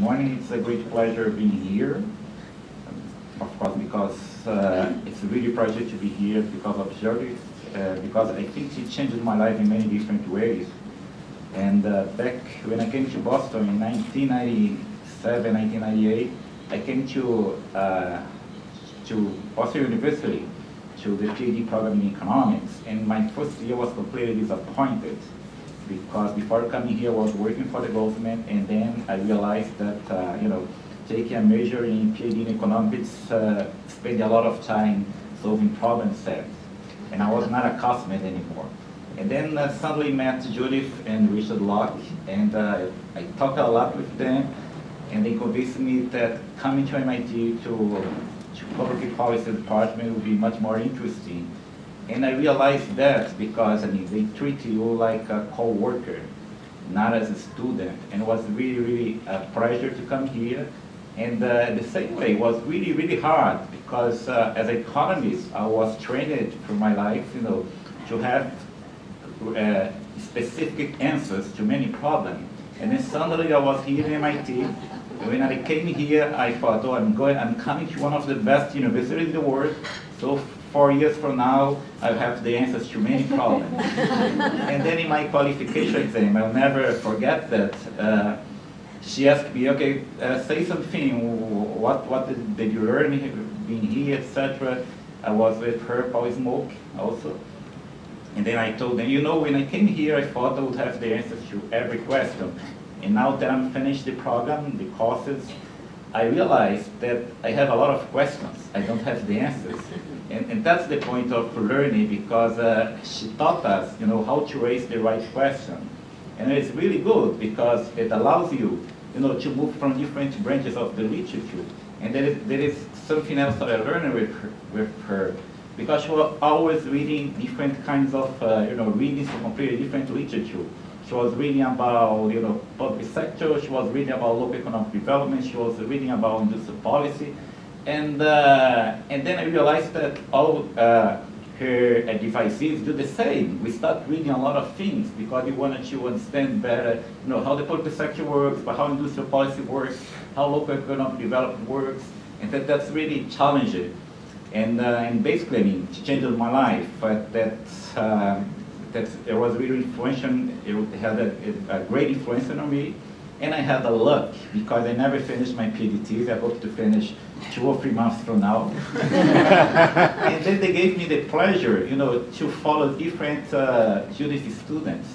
morning. It's a great pleasure being here. Of course, because it's really a pleasure to be here because of Judith, because I think she changed my life in many different ways. And back when I came to Boston in 1997, 1998, I came to Boston University to the PhD program in economics, and my first year was completely disappointed because before coming here I was working for the government, and then I realized that taking a major in PhD in economics spend a lot of time solving problem sets, and I was not accustomed anymore. And then suddenly met Judith and Richard Locke, and I talked a lot with them, and they convinced me that coming to MIT to public policy department would be much more interesting. And I realized that because they treat you like a co-worker, not as a student, and it was really, really a pleasure to come here. And the same way, it was really, really hard because as an economist, I was trained through my life, to have specific answers to many problems. And then suddenly I was here in MIT. When I came here, I thought, oh, I'm coming to one of the best universities in the world. So 4 years from now, I'll have the answers to many problems. And then in my qualification exam, I'll never forget that. She asked me, okay, say something. What did you learn being here, etc. I was with her, Paul Smoke, also. And then I told them, when I came here, I thought I would have the answers to every question. And now that I'm finished the program, the courses, I realized that I have a lot of questions. I don't have the answers. And that's the point of learning, because she taught us, how to raise the right question. And it's really good because it allows you, to move from different branches of the literature. And there is something else that I learned with her, because she was always reading different kinds of, reading some completely different literature. She was reading about, public sector. She was reading about local economic development. She was reading about industrial policy, and then I realized that all her advices do the same. We start reading a lot of things because we wanted to understand better, how the public sector works, but how industrial policy works, how local economic development works, and that's really challenging. And basically, it changed my life. But it was really influential. It had a great influence on me, and I had the luck because I never finished my PhD thesis. I hope to finish 2 or 3 months from now. And then they gave me the pleasure, to follow different Judith students.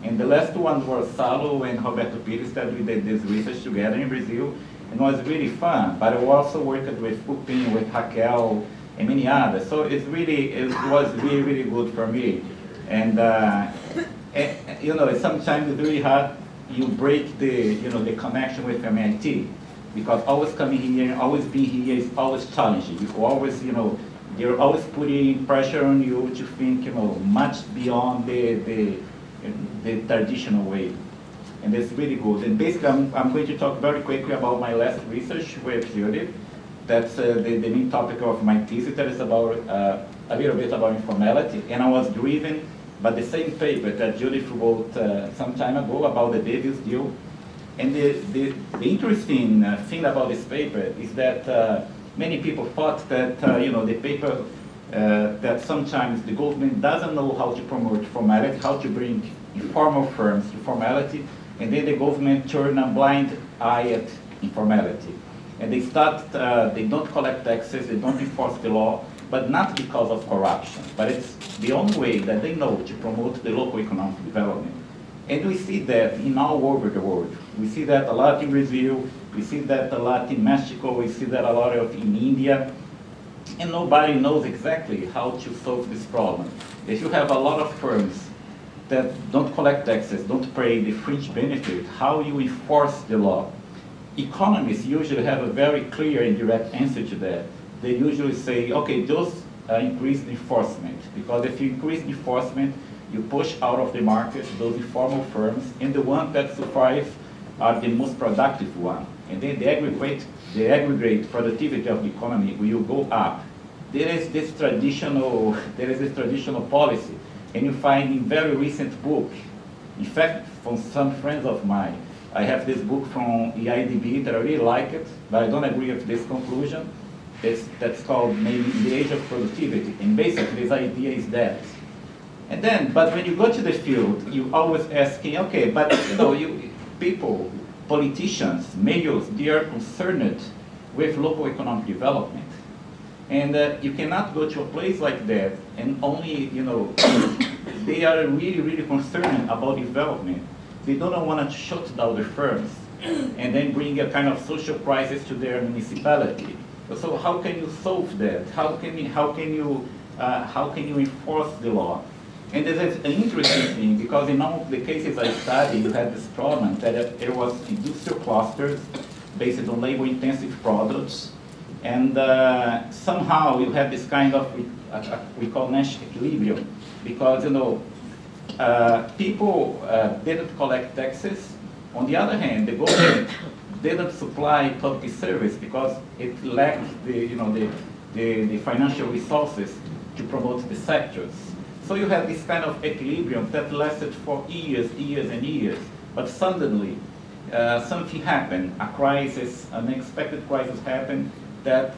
And the last one was Salo and Roberto Pires that we did this research together in Brazil, and it was really fun. But I also worked with Pupin, with Raquel, and many others. So it was really, really good for me. And sometimes it's really hard. You break the connection with MIT, because always coming here, always being here is always challenging. You always, they're always putting pressure on you to think, much beyond the traditional way. And it's really good. And basically, I'm going to talk very quickly about my last research with Judith. That's the main topic of my thesis. That is about a little bit about informality, and I was driven by the same paper that Judith wrote some time ago about the Davis deal. And the interesting thing about this paper is that many people thought that the paper that sometimes the government doesn't know how to promote formality, how to bring informal firms to formality, and then the government turn a blind eye at informality. And they don't collect taxes, they don't enforce the law, but not because of corruption, but it's the only way that they know to promote the local economic development. And we see that in all over the world. We see that a lot in Brazil, we see that a lot in Mexico, we see that a lot in India, and nobody knows exactly how to solve this problem. If you have a lot of firms that don't collect taxes, don't pay the fringe benefit, how you enforce the law? Economists usually have a very clear and direct answer to that. They usually say, okay, just increase the enforcement, because if you increase the enforcement, you push out of the market those informal firms, and the ones that survive are the most productive ones. And then the aggregate productivity of the economy will go up. There is this traditional policy, and you find in very recent book, in fact, from some friends of mine, I have this book from EIDB that I really like it, but I don't agree with this conclusion. That's called maybe The Age of Productivity. And basically this idea is that. And then, but when you go to the field, you always asking, okay, but you know, people, politicians, mayors, they are concerned with local economic development. And you cannot go to a place like that and only, you know, they are really, really concerned about development. They don't want to shut down their firms and then bring a kind of social crisis to their municipality. So how can you solve that? How can you enforce the law? And this is an interesting thing because in all of the cases I studied, you had this problem that there was industrial clusters based on labor-intensive products, and somehow you have this kind of we call Nash equilibrium, because you know people didn't collect taxes. On the other hand, the government didn't supply public service because it lacked the financial resources to promote the sectors. So you have this kind of equilibrium that lasted for years and years. But suddenly, something happened, a crisis, an unexpected crisis happened, that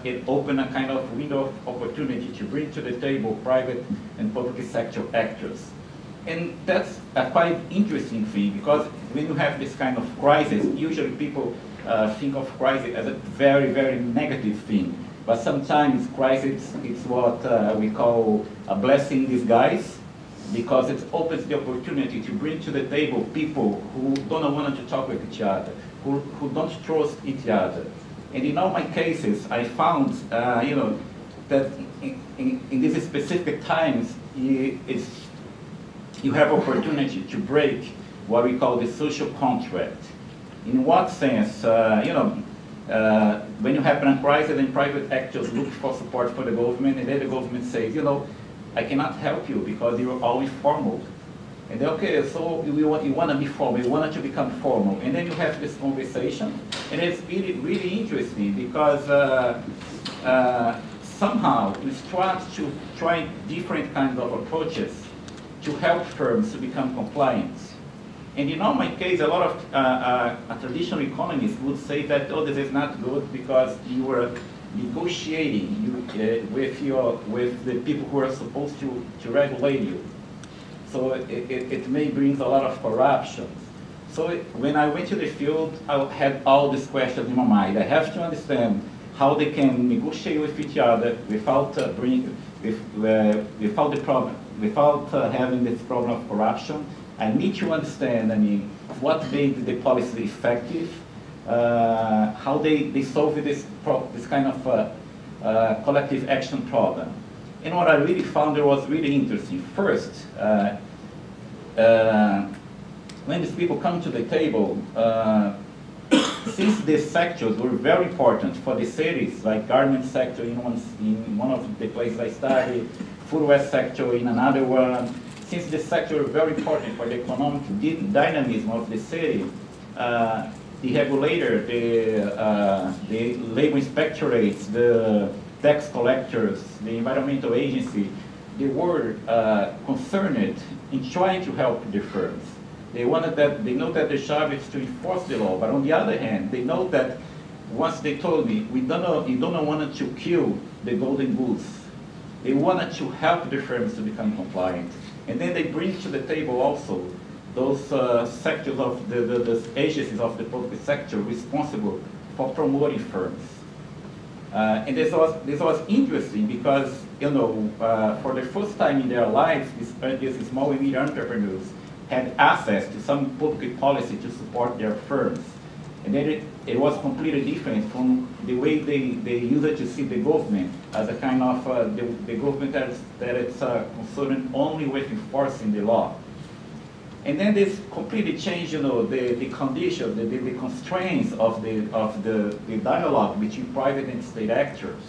it opened a kind of window of opportunity to bring to the table private and public sector actors. And that's a quite interesting thing, because when you have this kind of crisis, usually people think of crisis as a very, very negative thing. But sometimes crisis is what we call a blessing in disguise, because it opens the opportunity to bring to the table people who don't want to talk with each other, who don't trust each other. And in all my cases, I found, that in these specific times, you have opportunity to break what we call the social contract. In what sense? When you have a crisis and private actors look for support for the government, and then the government says, I cannot help you because you're all informal. And then, okay, so you want to be formal, you want to become formal. And then you have this conversation, and it's really, really interesting because somehow you start to try different kinds of approaches to help firms to become compliant. And in all my case, a lot of traditional economists would say that, oh, this is not good because you are negotiating with the people who are supposed to regulate you. So it may bring a lot of corruption. So when I went to the field, I had all these questions in my mind. I have to understand how they can negotiate with each other without without the problem, without having this problem of corruption. I need to understand, what made the policy effective, how they solve this kind of collective action problem. And what I really found there was really interesting. First, when these people come to the table, since these sectors were very important for the cities, like garment sector in one of the places I studied, foodware sector in another one, since this sector is very important for the economic dynamism of the city, the regulator, the labor inspectorates, the tax collectors, the environmental agency, they were concerned in trying to help the firms. They know that the job is to enforce the law, but on the other hand, they know that once they told me, you don't want to kill the golden goose. They wanted to help the firms to become compliant. And then they bring to the table also those sectors of the agencies of the public sector responsible for promoting firms. And this was interesting because, for the first time in their lives, these small and medium entrepreneurs had access to some public policy to support their firms. And then it was completely different from the way they used to see the government as a kind of the government that is concerned only with enforcing the law. And then this completely changed, the conditions, the constraints of the dialogue between private and state actors.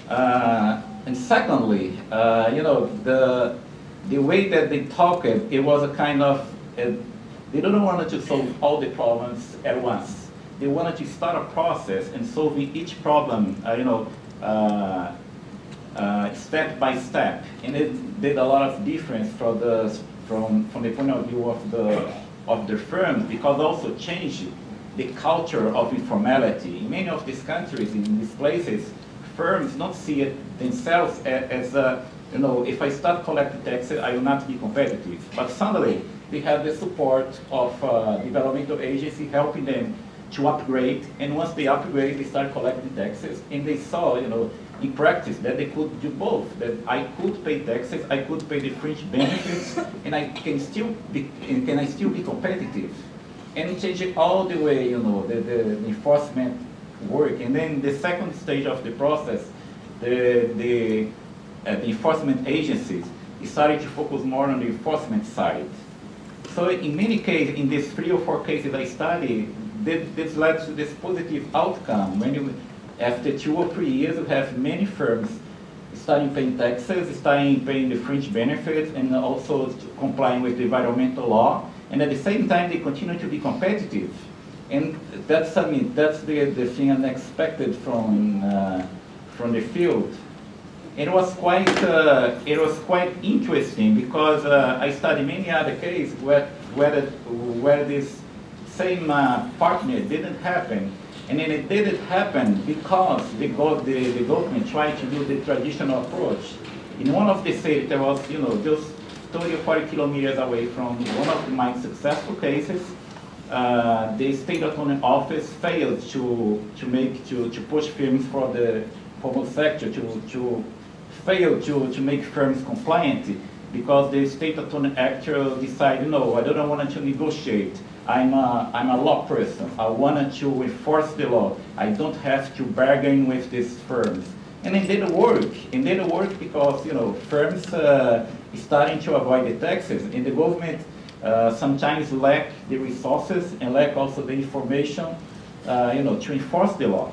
And secondly, the way that they talked, it was a kind of, they don't want to solve all the problems at once. They wanted to start a process and solving each problem, step by step. And it did a lot of difference from the point of view of of the firms, because also changed the culture of informality. In many of these countries, in these places, firms don't see it themselves as you know, if I start collecting taxes, I will not be competitive. But suddenly, they have the support of developmental agency helping them to upgrade, and once they upgrade, they start collecting taxes, and they saw, you know, in practice that they could do both, that I could pay taxes, I could pay the fringe benefits, and I can still be competitive. And it changed all the way, you know, the enforcement work. And then the second stage of the process, the enforcement agencies started to focus more on the enforcement side. So in many cases, in these 3 or 4 cases I studied, this led to this positive outcome. When you, after 2 or 3 years, you have many firms starting paying taxes, starting paying the fringe benefits, and also complying with the environmental law. And at the same time, they continue to be competitive. And that's, I mean, that's the thing unexpected from the field. It was quite interesting because I studied many other cases where this same partner didn't happen, and then it didn't happen because the government tried to do the traditional approach. In one of the cities, there was, you know, just 30 or 40 kilometers away from one of my successful cases. The state attorney office failed to push firms for the formal sector to make firms compliant, because the state attorney actually decided, no, I don't want to negotiate. I'm a law person. I wanted to enforce the law. I don't have to bargain with these firms. And it didn't work. It didn't work because, you know, firms starting to avoid the taxes, and the government sometimes lack the resources and lack also the information, you know, to enforce the law.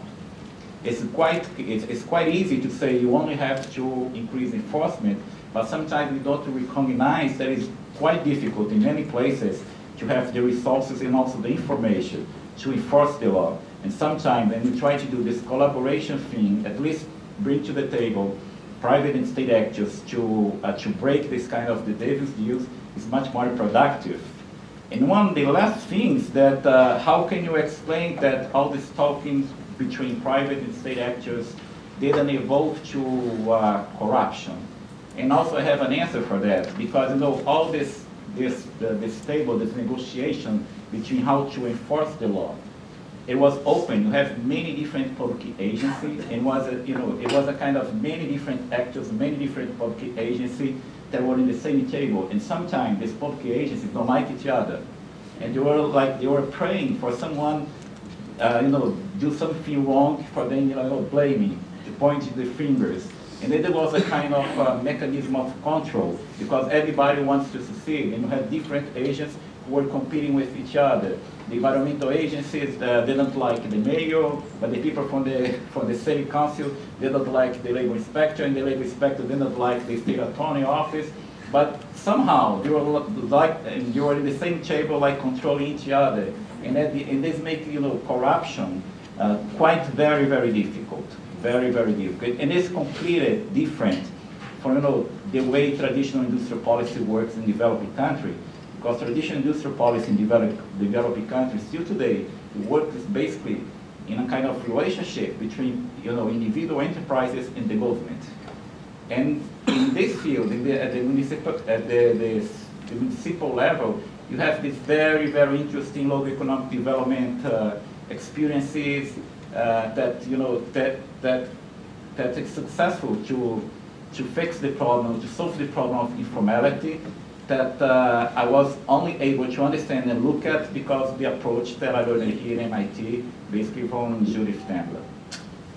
It's quite easy to say you only have to increase enforcement, but sometimes we don't recognize that it's quite difficult in many places to have the resources and also the information to enforce the law. And sometimes when we try to do this collaboration thing, at least bring to the table private and state actors to break this kind of the devil's deals is much more productive. And one of the last things that, how can you explain that all this talking between private and state actors didn't evolve to corruption? And also I have an answer for that, because, you know, all this negotiation between how to enforce the law, it was open. You have many different public agencies, and it was a kind of many different actors, many different public agencies that were in the same table. And sometimes these public agencies don't like each other, and they were praying for someone, you know, do something wrong for them, you know, blaming, to point the fingers. And then there was a kind of mechanism of control, because everybody wants to succeed, and you have different agents who were competing with each other. The environmental agencies didn't like the mayor, but the people from the city council didn't like the labor inspector, and the labor inspector didn't like the state attorney office. But somehow they were you were in the same table, like controlling each other, and this makes, you know, corruption quite very, very difficult. Very, very difficult. And it's completely different from, you know, the way traditional industrial policy works in developing countries. Because traditional industrial policy in developing countries still today works basically in a kind of relationship between, you know, individual enterprises and the government. And in this field, at the municipal level, you have this very, very interesting local economic development experiences that, you know, that is successful to fix the problem, to solve the problem of informality, that I was only able to understand and look at because of the approach that I learned here at MIT, basically from Judith Tendler.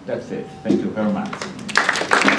That's it. Thank you very much.